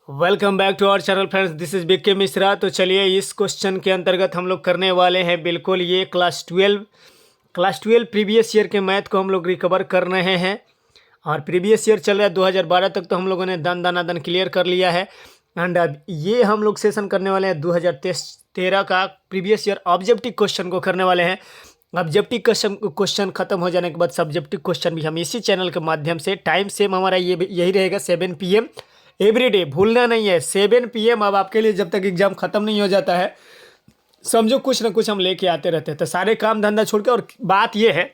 Welcome back to our channel friends, this is BK Mishra. तो चलिए इस क्वेश्चन के अंतर्गत हम लोग करने वाले हैं बिल्कुल ये क्लास ट्वेल्व प्रीवियस ईयर के मैथ को हम लोग रिकवर कर रहे हैं। और प्रीवियस ईयर चल रहा है 2012 तक, तो हम लोगों ने दन दनादन क्लियर कर लिया है। एंड अब ये हम लोग सेशन करने वाले हैं 2013 का प्रीवियस ईयर ऑब्जेक्टिव क्वेश्चन को करने वाले हैं। ऑब्जेक्टिव क्वेश्चन खत्म हो जाने के बाद सब्जेक्टिव क्वेश्चन भी हम इसी चैनल के माध्यम से, टाइम सेम हमारा यही रहेगा 7 PM एवरीडे, भूलना नहीं है 7 PM। अब आपके लिए जब तक एग्जाम खत्म नहीं हो जाता है, समझो कुछ ना कुछ हम लेके आते रहते हैं। तो सारे काम धंधा छोड़ के, और बात यह है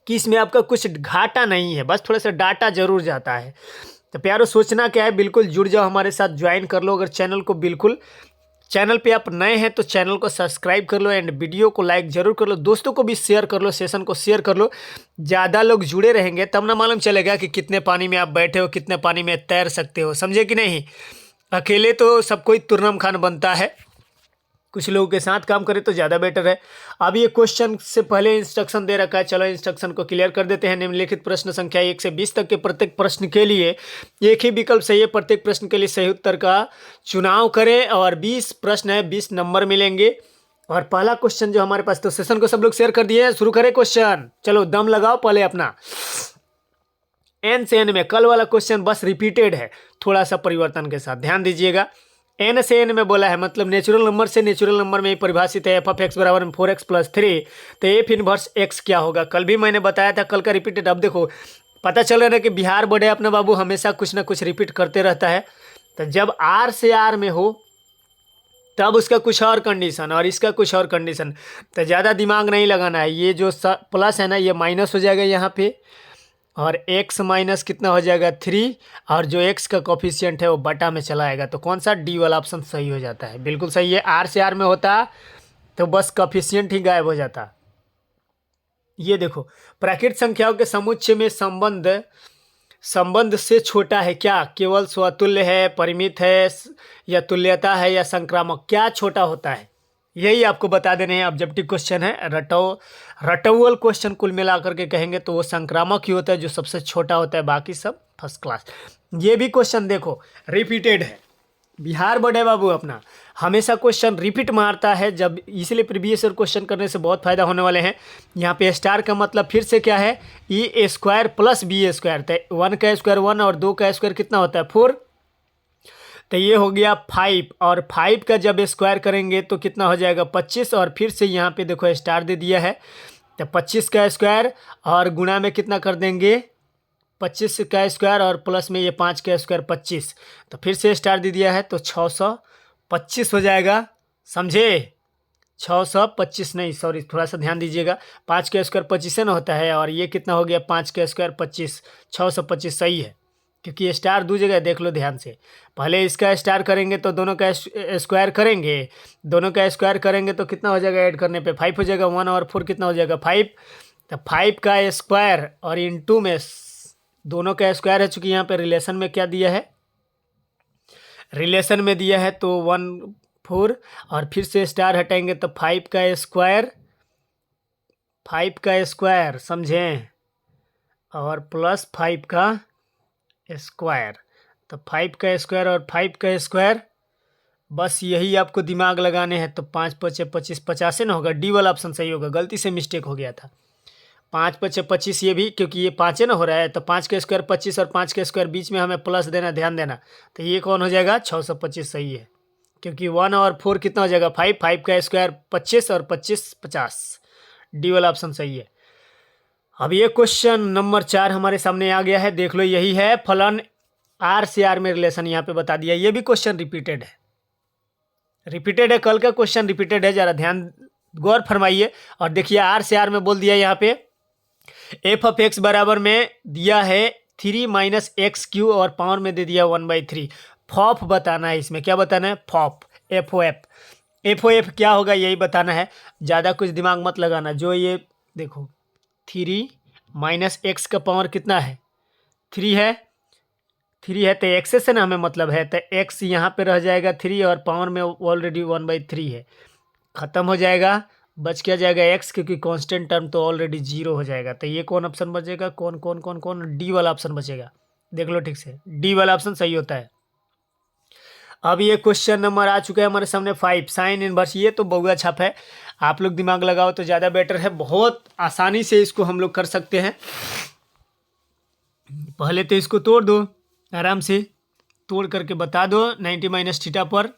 कि इसमें आपका कुछ घाटा नहीं है, बस थोड़ा सा डाटा जरूर जाता है। तो प्यारो सोचना क्या है, बिल्कुल जुड़ जाओ हमारे साथ, ज्वाइन कर लो। अगर चैनल पे आप नए हैं तो चैनल को सब्सक्राइब कर लो एंड वीडियो को लाइक जरूर कर लो, दोस्तों को भी शेयर कर लो, सेशन को शेयर कर लो। ज़्यादा लोग जुड़े रहेंगे तब ना मालूम चलेगा कि कितने पानी में आप बैठे हो, कितने पानी में तैर सकते हो, समझे कि नहीं। अकेले तो सब कोई तुर्नम खान बनता है, कुछ लोगों के साथ काम करें तो ज़्यादा बेटर है। अब ये क्वेश्चन से पहले इंस्ट्रक्शन दे रखा है, चलो इंस्ट्रक्शन को क्लियर कर देते हैं। निम्नलिखित प्रश्न संख्या 1 से 20 तक के प्रत्येक प्रश्न के लिए एक ही विकल्प सही है। प्रत्येक प्रश्न के लिए सही उत्तर का चुनाव करें और 20 प्रश्न है, 20 नंबर मिलेंगे। और पहला क्वेश्चन जो हमारे पास, तो सेशन को सब लोग शेयर कर दिए हैं, शुरू करें क्वेश्चन। चलो दम लगाओ पहले अपना। एन से एन में कल वाला क्वेश्चन बस रिपीटेड है, थोड़ा सा परिवर्तन के साथ, ध्यान दीजिएगा। एन से एन में बोला है, मतलब नेचुरल नंबर से नेचुरल नंबर में परिभाषित है एफ ऑफ एक्स बराबर 4x + 3। तो एफ इनवर्स एक्स क्या होगा, कल भी मैंने बताया था, कल का रिपीटेड। अब देखो पता चल रहा है कि बिहार बोर्ड है अपना बाबू, हमेशा कुछ ना कुछ रिपीट करते रहता है। तो जब आर से आर में हो तब उसका कुछ और कंडीशन और इसका कुछ और कंडीशन, तो ज़्यादा दिमाग नहीं लगाना है। ये जो प्लस है ना, ये माइनस हो जाएगा यहाँ पे, और x माइनस कितना हो जाएगा 3, और जो x का कोफिशिएंट है वो बटा में चला आएगा। तो कौन सा डी वाला ऑप्शन सही हो जाता है, बिल्कुल सही है। आर से आर में होता तो बस कोफिशिएंट ही गायब हो जाता। ये देखो, प्राकृत संख्याओं के समुच्चय में संबंध से छोटा है क्या, केवल स्वतुल्य है, परिमित है, या तुल्यता है, या संक्रामक, क्या छोटा होता है, यही आपको बता देने हैं। ऑब्जेक्टिव क्वेश्चन है, रटौअल क्वेश्चन कुल मिला करके कहेंगे तो वो संक्रामक ही होता है, जो सबसे छोटा होता है, बाकी सब फर्स्ट क्लास। ये भी क्वेश्चन देखो रिपीटेड है, बिहार बोर्ड है बाबू अपना, हमेशा क्वेश्चन रिपीट मारता है, जब इसलिए प्रीवियस ईयर क्वेश्चन करने से बहुत फायदा होने वाले हैं। यहाँ पे स्टार का मतलब फिर से क्या है, ए स्क्वायर प्लस बी स्क्वायर। तो 1 का स्क्वायर 1 और 2 का स्क्वायर कितना होता है 4। तो ये हो गया 5, और 5 का जब स्क्वायर करेंगे तो कितना हो जाएगा 25, और फिर से यहाँ पे देखो स्टार दे दिया है। तो 25 का स्क्वायर और गुणा में कितना कर देंगे 25 का स्क्वायर, और प्लस में ये 5 का स्क्वायर 25, तो फिर से स्टार दे दिया है, तो 625 हो जाएगा, समझे। 625 नहीं, सॉरी, थोड़ा सा ध्यान दीजिएगा, 5 का स्क्वायर 25 ना होता है, और ये कितना हो गया 5 का स्क्वायर 25, 625 सही है, क्योंकि ये स्टार दो जगह देख लो ध्यान से। पहले इसका स्टार करेंगे तो दोनों का स्क्वायर करेंगे, दोनों का स्क्वायर करेंगे तो कितना हो जाएगा, ऐड करने पे 5 हो जाएगा, 1 और 4 कितना हो जाएगा 5। तो 5 का स्क्वायर और इनटू में दोनों का स्क्वायर है, चूंकि यहाँ पे रिलेशन में क्या दिया है, रिलेशन में दिया है, तो 1 4, और फिर से स्टार हटाएंगे तो 5 का स्क्वायर समझें, और प्लस 5 का स्क्वायर। तो 5 का स्क्वायर और 5 का स्क्वायर, बस यही आपको दिमाग लगाने हैं। तो 5 × 5 = 25, 50 ना होगा, डी वाला ऑप्शन सही होगा, गलती से मिस्टेक हो गया था। 5 × 5 = 25, ये भी क्योंकि ये 5 ना हो रहा है, तो 5 का स्क्वायर 25 और 5 का स्क्वायर बीच में हमें प्लस देना, ध्यान देना। तो ये कौन हो जाएगा 625 सही है, क्योंकि 1 और 4 कितना हो जाएगा 5, 5 का स्क्वायर 25 और 25 50, डी वाला ऑप्शन सही है। अब ये क्वेश्चन नंबर 4 हमारे सामने आ गया है, देख लो, यही है फलन आर से आर में रिलेशन यहाँ पे बता दिया। ये भी क्वेश्चन रिपीटेड है, कल का क्वेश्चन रिपीटेड है, जरा ध्यान गौर फरमाइए। और देखिए आर से आर में बोल दिया यहाँ पे एफ ऑफ एक्स बराबर में दिया है 3 - x³ और पावर में दे दिया 1/3। फॉफ बताना है, इसमें क्या बताना है, फॉफ, एफ क्या होगा यही बताना है, ज़्यादा कुछ दिमाग मत लगाना। जो ये देखो 3 - x का पावर कितना है 3 है, तो एक्स से ना हमें मतलब है, तो x यहाँ पे रह जाएगा 3, और पावर में ऑलरेडी 1/3 है, ख़त्म हो जाएगा, बच क्या जाएगा x, क्योंकि कांस्टेंट टर्म तो ऑलरेडी 0 हो जाएगा। तो ये कौन ऑप्शन बचेगा, कौन डी वाला ऑप्शन बचेगा, देख लो ठीक से, डी वाला ऑप्शन सही होता है। अब ये क्वेश्चन नंबर आ चुका है हमारे सामने 5 साइन इनवर्स। ये तो बहुआ छाप है, आप लोग दिमाग लगाओ तो ज़्यादा बेटर है। बहुत आसानी से इसको हम लोग कर सकते हैं। पहले तो इसको तोड़ दो, आराम से तोड़ करके बता दो 90 माइनस थीटा पर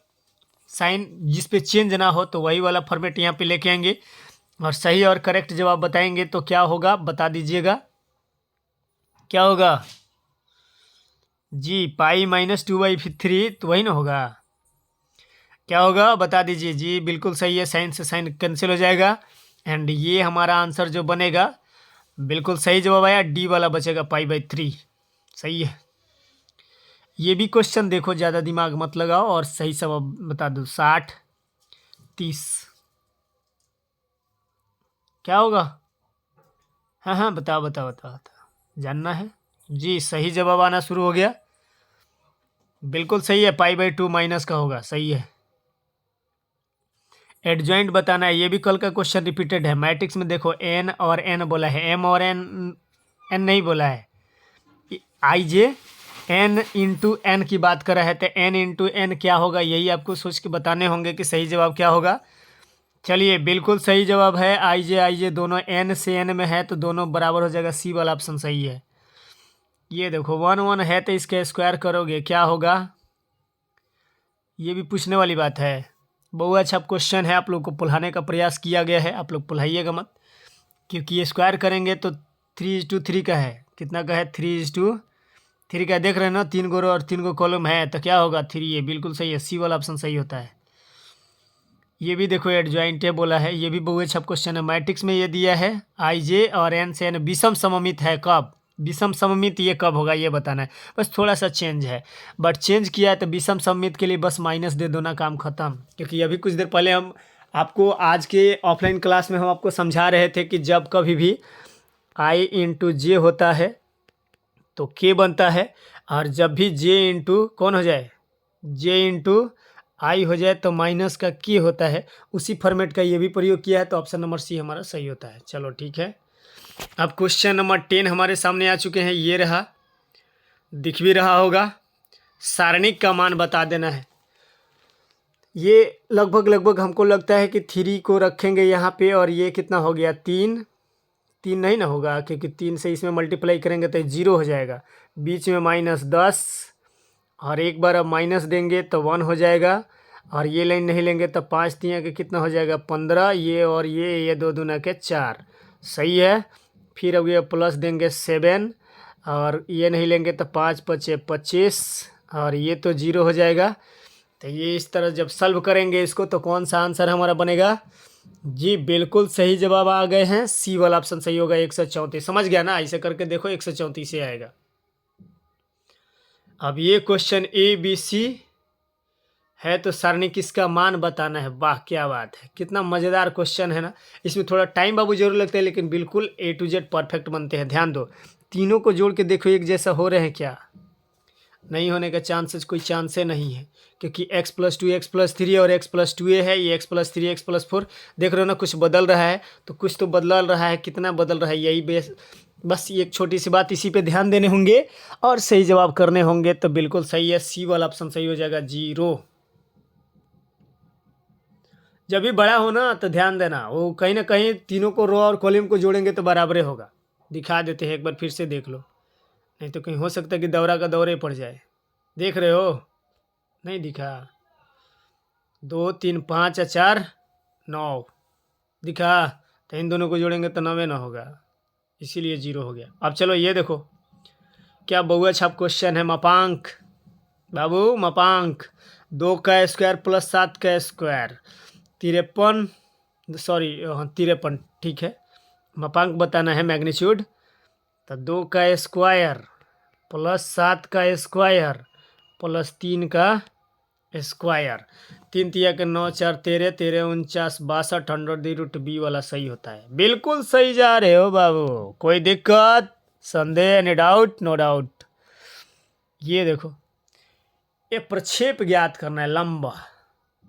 साइन जिस पे चेंज ना हो तो वही वाला फॉर्मेट यहाँ पे लेके आएंगे और सही और करेक्ट जवाब बताएंगे तो क्या होगा बता दीजिएगा। क्या होगा जी? पाई माइनस 2/3 तो वही ना होगा। क्या होगा बता दीजिए जी। बिल्कुल सही है, साइन से साइन कैंसिल हो जाएगा एंड ये हमारा आंसर जो बनेगा बिल्कुल सही जवाब आया, डी वाला बचेगा पाई/3। सही है। ये भी क्वेश्चन देखो, ज़्यादा दिमाग मत लगाओ और सही सब बता दो। 60 30 क्या होगा? हाँ हाँ बताओ बताओ बताओ बताओ, जानना है जी। सही जवाब आना शुरू हो गया, बिल्कुल सही है, पाई/2 माइनस का होगा। सही है। एडजॉइंट बताना है, ये भी कल का क्वेश्चन रिपीटेड है। मैट्रिक्स में देखो एन और एन बोला है, एम और एन एन नहीं बोला है। आई जे एन इंटू एन की बात कर रहा है तो एन इंटू एन क्या होगा, यही आपको सोच के बताने होंगे कि सही जवाब क्या होगा। चलिए बिल्कुल सही जवाब है आई जे दोनों एन से एन में है तो दोनों बराबर हो जाएगा। सी वाला ऑप्शन सही है। ये देखो 1 1 है तो इसके स्क्वायर करोगे क्या होगा, ये भी पूछने वाली बात है। बहुत अच्छा क्वेश्चन है, आप लोग को पुल्हाने का प्रयास किया गया है, आप लोग पुल्हाइएगा मत, क्योंकि ये स्क्वायर करेंगे तो 3:3 का है। कितना का है? 3:3 का। देख रहे हैं ना, 3 गो रो और 3 गो कॉलम है तो क्या होगा 3। ये बिल्कुल सही है, सी वाला ऑप्शन सही होता है। ये भी देखो एडजॉइंट है बोला है, ये भी बहुत अच्छा क्वेश्चन है। मैट्रिक्स में ये दिया है आई जे और एन से एन विषम सममित है। कब विषम सममित ये कब होगा ये बताना है। बस थोड़ा सा चेंज है, बट चेंज किया है तो विषम सममित के लिए बस माइनस दे दो ना, काम खत्म। क्योंकि अभी कुछ देर पहले हम आपको आज के ऑफलाइन क्लास में हम आपको समझा रहे थे कि जब कभी भी आई इंटू जे होता है तो के बनता है, और जब भी जे इंटू कौन हो जाए, जे इंटू आई हो जाए तो माइनस का के होता है। उसी फॉर्मेट का ये भी प्रयोग किया है, तो ऑप्शन नंबर सी हमारा सही होता है। चलो ठीक है। अब क्वेश्चन नंबर 10 हमारे सामने आ चुके हैं। ये रहा, दिख भी रहा होगा। सारणिक का मान बता देना है। ये लगभग हमको लगता है कि 3 को रखेंगे यहाँ पे, और ये कितना हो गया 3 नहीं ना होगा, क्योंकि 3 से इसमें मल्टीप्लाई करेंगे तो 0 हो जाएगा। बीच में -10 और एक बार अब माइनस देंगे तो 1 हो जाएगा, और ये लाइन नहीं लेंगे तो 5 3 के कितना हो जाएगा 15। ये और ये 2 दूना के 4। सही है। फिर अब ये प्लस देंगे 7, और ये नहीं लेंगे तो 5 5 25, और ये तो 0 हो जाएगा। तो ये इस तरह जब सॉल्व करेंगे इसको तो कौन सा आंसर हमारा बनेगा जी? बिल्कुल सही जवाब आ गए हैं, सी वाला ऑप्शन सही होगा 134। समझ गया ना? ऐसे करके देखो 134 से आएगा। अब ये क्वेश्चन ए बी सी है तो सारणी किसका मान बताना है। वाह क्या बात है, कितना मज़ेदार क्वेश्चन है ना। इसमें थोड़ा टाइम बाबू जरूर लगता है, लेकिन बिल्कुल A to Z परफेक्ट बनते हैं। ध्यान दो, तीनों को जोड़ के देखो एक जैसा हो रहे हैं क्या? नहीं होने का चांसेस कोई चांसे नहीं है, क्योंकि x+2 x+3 और x+2a है। ये x+3 x+4 देख रहे हो ना, कुछ बदल रहा है तो कुछ तो बदल रहा है। कितना बदल रहा है यही बस एक छोटी सी बात, इसी पे ध्यान देने होंगे और सही जवाब करने होंगे। तो बिल्कुल सही है, सी वाला ऑप्शन सही हो जाएगा 0। जब भी बड़ा हो ना तो ध्यान देना, वो कहीं ना कहीं तीनों को रो और कॉलम को जोड़ेंगे तो बराबरे होगा। दिखा देते हैं, एक बार फिर से देख लो, नहीं तो कहीं हो सकता है कि दौरा का दौरे पड़ जाए। देख रहे हो? नहीं दिखा? 2 3 5 4 9 दिखा? तो इन दोनों को जोड़ेंगे तो 9 ना होगा, इसीलिए 0 हो गया। अब चलो ये देखो, क्या बहुआ छाप क्वेश्चन है। मापांक बाबू, मापांक 2 का स्क्वायर प्लस 7 का स्क्वायर 53, सॉरी 53, ठीक है। मापांक बताना है, मैग्नीट्यूड। तो 2 का स्क्वायर प्लस 7 का स्क्वायर प्लस 3 का स्क्वायर, 3 तिया के 9 4 13 13 49 62 100√b वाला सही होता है। बिल्कुल सही जा रहे हो बाबू, कोई दिक्कत संदेह? Any doubt? No doubt. ये देखो, ये प्रक्षेप ज्ञात करना है, लंब।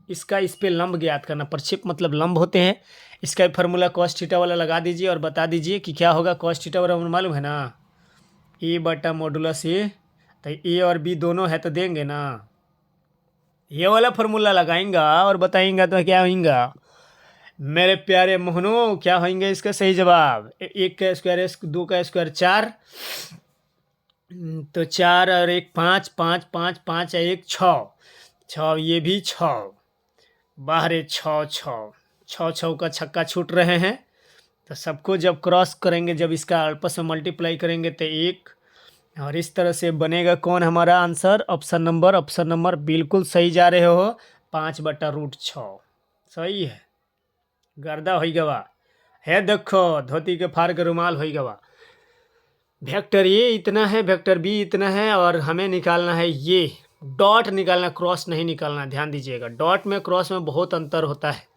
इसका इस पे लंब ज्ञात करना। प्रक्षेप मतलब लंब होते हैं। इसका फॉर्मूला cos थीटा वाला लगा दीजिए और बता दीजिए कि क्या होगा। cos थीटा वाला मालूम है ना, A/mod A। तो A और B दोनों है तो देंगे ना, ये वाला फार्मूला लगाएंगा और बताएंगा तो क्या होगा मेरे प्यारे मोहनों, क्या होंगे इसका सही जवाब? एक का स्क्वायर है, दो का स्क्वायर 4, तो 4 और एक 5, 5 5 5 है, एक 6, 6 ये भी 6, बाहर 6 6 6 6 का छक्का छूट रहे हैं। तो सबको जब क्रॉस करेंगे, जब इसका आपस में मल्टीप्लाई करेंगे तो 1, और इस तरह से बनेगा कौन हमारा आंसर? ऑप्शन नंबर बिल्कुल सही जा रहे हो, 5/√6 सही है। गर्दा हो गवा है, देखो धोती के फाड़ के रुमाल हो गवा। वेक्टर ए इतना है, वेक्टर बी इतना है, और हमें निकालना है ये डॉट निकालना, क्रॉस नहीं निकालना। ध्यान दीजिएगा, डॉट में क्रॉस में बहुत अंतर होता है।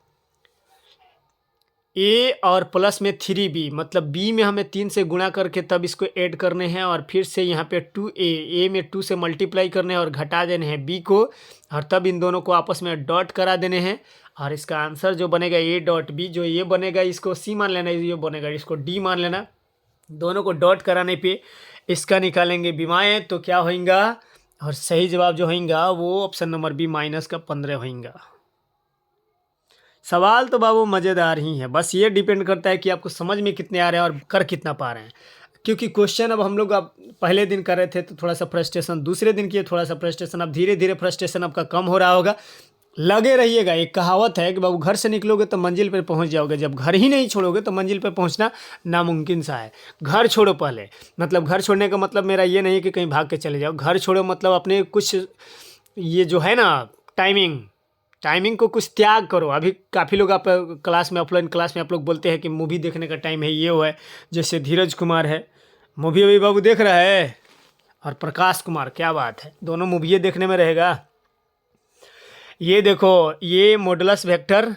ए और प्लस में 3b, मतलब बी में हमें 3 से गुणा करके तब इसको ऐड करने हैं, और फिर से यहाँ पे 2a, ए में 2 से मल्टीप्लाई करने हैं और घटा देने हैं b को, और तब इन दोनों को आपस में डॉट करा देने हैं। और इसका आंसर जो बनेगा a.b, जो ये बनेगा इसको c मान लेना, ये बनेगा इसको d मान लेना। दोनों को डॉट कराने पे इसका निकालेंगे बीमाएँ, तो क्या होगा? और सही जवाब जो होगा वो ऑप्शन नंबर बी -15 होगा। सवाल तो बाबू मज़ेदार ही है, बस ये डिपेंड करता है कि आपको समझ में कितने आ रहे हैं और कर कितना पा रहे हैं। क्योंकि क्वेश्चन अब हम लोग अब पहले दिन कर रहे थे तो थोड़ा सा फ्रस्ट्रेशन, दूसरे दिन किए थोड़ा सा फ्रस्ट्रेशन, अब धीरे धीरे फ्रस्ट्रेशन आपका कम हो रहा होगा। लगे रहिएगा। एक कहावत है कि बाबू घर से निकलोगे तो मंजिल पर पहुंच जाओगे, जब घर ही नहीं छोड़ोगे तो मंजिल पर पहुंचना नामुमकिन सा है। घर छोड़ो पहले, मतलब घर छोड़ने का मतलब मेरा ये नहीं है कि कहीं भाग के चले जाओ। घर छोड़ो मतलब अपने कुछ ये जो है ना टाइमिंग को कुछ त्याग करो। अभी काफ़ी लोग आप क्लास में, ऑफलाइन क्लास में आप लोग बोलते हैं कि मूवी देखने का टाइम है, ये वो है। जैसे धीरज कुमार है, मूवी अभी बाबू देख रहा है, और प्रकाश कुमार, क्या बात है, दोनों मूवी देखने में रहेगा। ये देखो, ये मॉडुलस वेक्टर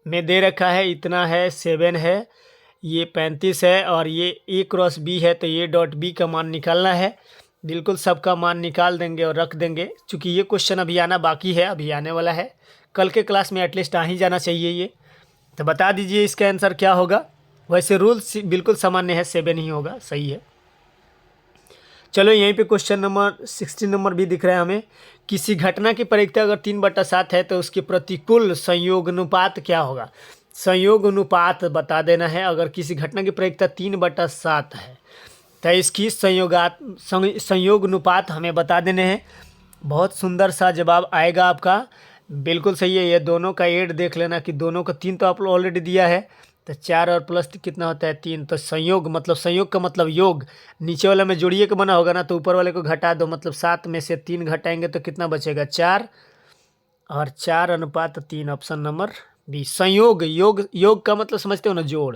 में दे रखा है, इतना है 7 है, ये 35 है, और ये a×b है, तो ये डॉट b का मान निकालना है। बिल्कुल सबका मान निकाल देंगे और रख देंगे, क्योंकि ये क्वेश्चन अभी आना बाकी है, अभी आने वाला है। कल के क्लास में एटलीस्ट आ ही जाना चाहिए ये। तो बता दीजिए इसका आंसर क्या होगा। वैसे रूल बिल्कुल सामान्य है, 7 ही होगा, सही है। चलो यहीं पे क्वेश्चन नंबर 16 नंबर भी दिख रहा है हमें। किसी घटना की प्रायिकता अगर 3/7 है तो उसकी प्रतिकूल संयोग अनुपात क्या होगा? संयोग अनुपात बता देना है। अगर किसी घटना की प्रायिकता 3/7 है तो इसकी संयोग अनुपात हमें बता देने हैं। बहुत सुंदर सा जवाब आएगा आपका, बिल्कुल सही है। ये दोनों का ऐड देख लेना कि दोनों का 3 तो आप ऑलरेडी दिया है, तो 4 और प्लस कितना होता है 3, तो संयोग मतलब संयोग का मतलब योग, नीचे वाला में जोड़िए के बना होगा ना, तो ऊपर वाले को घटा दो, मतलब 7 में से 3 घटाएंगे तो कितना बचेगा 4, और 4/3 ऑप्शन नंबर बी संयोग। योग का मतलब समझते हो ना, जोड़।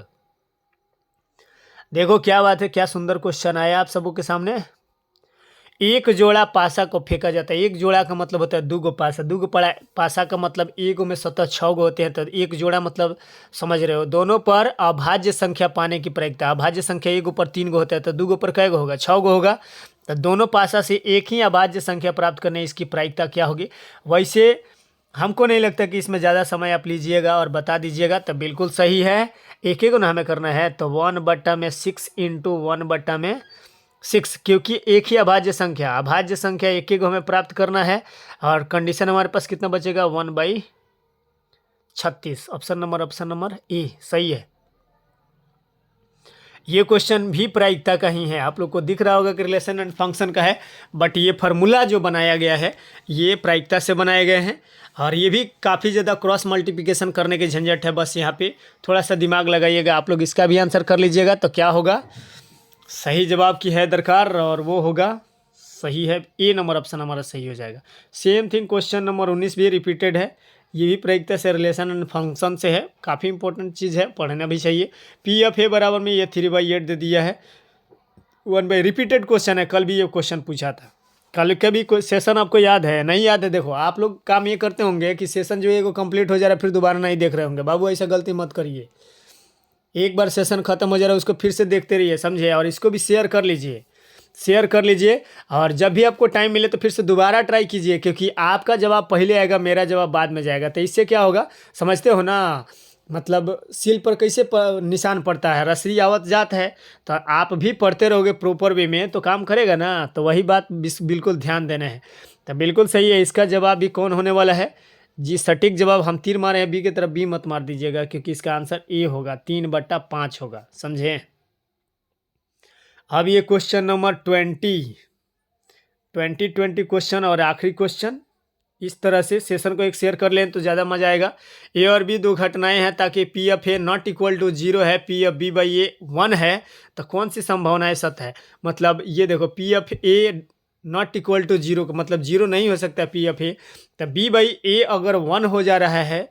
देखो क्या बात है, क्या सुंदर क्वेश्चन आया आप सबों के सामने। एक जोड़ा पासा को फेंका जाता है। एक जोड़ा का मतलब होता है 2 गो पासा, 2 गो पासा का मतलब 1 में सतह 6 गो होते हैं, तो एक जोड़ा मतलब समझ रहे हो। दोनों पर अभाज्य संख्या पाने की प्रायिकता, अभाज्य संख्या 1 पर 3 गो होता है, तो 2 गो पर कै गो होगा 6 गो होगा। तो दोनों पासा से एक ही अभाज्य संख्या प्राप्त करने इसकी प्रायिकता क्या होगी। वैसे हमको नहीं लगता कि इसमें ज़्यादा समय आप लीजिएगा और बता दीजिएगा, तो बिल्कुल सही है। एक को ना हमें करना है, तो 1/6 × 1/6, क्योंकि एक ही अभाज्य संख्या एक हमें प्राप्त करना है। और कंडीशन हमारे पास कितना बचेगा 1/36, ऑप्शन नंबर ए सही है। ये क्वेश्चन भी प्रायिकता का ही है, आप लोग को दिख रहा होगा कि रिलेशन एंड फंक्शन का है, बट ये फार्मूला जो बनाया गया है ये प्रायिकता से बनाए गए हैं। और ये भी काफ़ी ज़्यादा क्रॉस मल्टीप्लिकेशन करने की झंझट है, बस यहाँ पे थोड़ा सा दिमाग लगाइएगा। आप लोग इसका भी आंसर कर लीजिएगा, तो क्या होगा सही जवाब की है दरकार, और वो होगा सही है, ए नंबर ऑप्शन हमारा सही हो जाएगा। सेम थिंग क्वेश्चन नंबर 19 भी रिपीटेड है, ये भी प्रायिकता से रिलेशन एंड फंक्शन से है, काफ़ी इंपॉर्टेंट चीज़ है, पढ़ना भी चाहिए। P(f)a बराबर में ये 3/8 दे दिया है, 1/, रिपीटेड क्वेश्चन है। कल भी ये क्वेश्चन पूछा था, कल का भी कोई सेशन आपको याद है नहीं याद है? देखो आप लोग काम ये करते होंगे कि सेशन जो है वो कंप्लीट हो जा रहा है, फिर दोबारा नहीं देख रहे होंगे। बाबू ऐसा गलती मत करिए, एक बार सेशन खत्म हो जा रहा है उसको फिर से देखते रहिए, समझे। और इसको भी शेयर कर लीजिए, और जब भी आपको टाइम मिले तो फिर से दोबारा ट्राई कीजिए, क्योंकि आपका जवाब पहले आएगा, मेरा जवाब बाद में जाएगा। तो इससे क्या होगा समझते हो ना, मतलब सील पर कैसे निशान पड़ता है, रसरी आवत जात है। तो आप भी पढ़ते रहोगे प्रॉपर वे में तो काम करेगा ना, तो वही बात बिल्कुल ध्यान देना है। तो बिल्कुल सही है, इसका जवाब भी कौन होने वाला है जी? सटीक जवाब हम तीर मारे हैं बी की तरफ, बी मत मार दीजिएगा क्योंकि इसका आंसर ए होगा, 3/5 होगा, समझे। अब ये क्वेश्चन नंबर 20 क्वेश्चन और आखिरी क्वेश्चन। इस तरह से सेशन को एक शेयर कर लें तो ज़्यादा मजा आएगा। ए और बी दो घटनाएं हैं, ताकि P F A not equal to 0 है, P F B by A 1 है, तो कौन सी संभावनाएं सत्य है? मतलब ये देखो, P F A not equal to 0 का मतलब 0 नहीं हो सकता पी एफ ए, तो बी बाई ए अगर 1 हो जा रहा है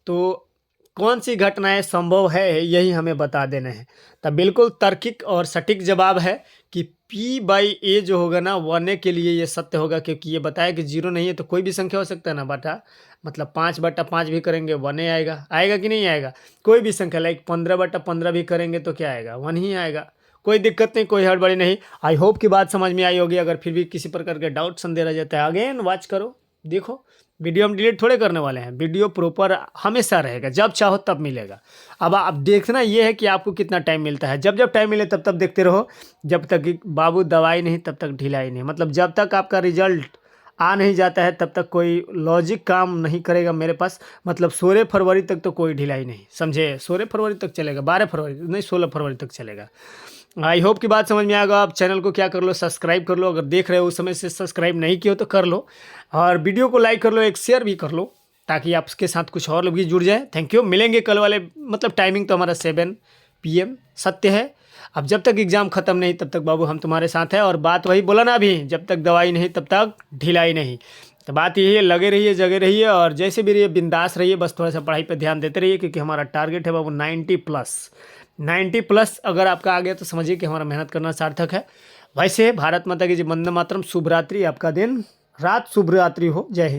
तो कौन सी घटनाएं संभव है, यही हमें बता देना है। तो बिल्कुल तार्किक और सटीक जवाब है कि P बाई ए जो होगा ना 1 के लिए ये सत्य होगा, क्योंकि ये बताया कि 0 नहीं है तो कोई भी संख्या हो सकता है ना बटा, मतलब 5/5 भी करेंगे 1 आएगा, आएगा कि नहीं आएगा? कोई भी संख्या लाइक 15/15 भी करेंगे तो क्या आएगा? 1 ही आएगा। कोई दिक्कत नहीं, कोई हड़बड़ी नहीं। आई होप की बात समझ में आई होगी। अगर फिर भी किसी प्रकार के डाउट संदेह रह जाता है, अगेन वॉच करो, देखो वीडियो हम डिलीट थोड़े करने वाले हैं, वीडियो प्रॉपर हमेशा रहेगा, जब चाहो तब मिलेगा। अब आप देखना ये है कि आपको कितना टाइम मिलता है, जब जब टाइम मिले तब तब देखते रहो, जब तक बाबू दवाई नहीं तब तक ढिलाई नहीं। मतलब जब तक आपका रिजल्ट आ नहीं जाता है तब तक कोई लॉजिक काम नहीं करेगा मेरे पास। मतलब 16 फरवरी तक तो कोई ढिलाई नहीं, समझे। 16 फरवरी तक चलेगा, 12 फरवरी नहीं 16 फरवरी तक चलेगा। आई होप की बात समझ में आएगा। आप चैनल को क्या कर लो, सब्सक्राइब कर लो, अगर देख रहे हो उस समय से सब्सक्राइब नहीं किया हो तो कर लो, और वीडियो को लाइक कर लो, एक शेयर भी कर लो, ताकि आपके साथ कुछ और लोग भी जुड़ जाए। Thank you. मिलेंगे कल वाले, मतलब टाइमिंग तो हमारा 7 PM सत्य है। अब जब तक एग्ज़ाम ख़त्म नहीं तब तक बाबू हम तुम्हारे साथ हैं, और बात वही बोला ना अभी, जब तक दवाई नहीं तब तक ढिलाई नहीं। तो बात यही है, लगे रहिए, जगे रहिए, और जैसे भी रहिए बिंदास रहिए, बस थोड़ा सा पढ़ाई पे ध्यान देते रहिए, क्योंकि हमारा टारगेट है बाबू 90+। अगर आपका आ गया तो समझिए कि हमारा मेहनत करना सार्थक है। वैसे भारत माता की जय, वंदे मातरम, शुभ रात्रि, आपका दिन रात शुभ रात्रि हो, जय हिंद।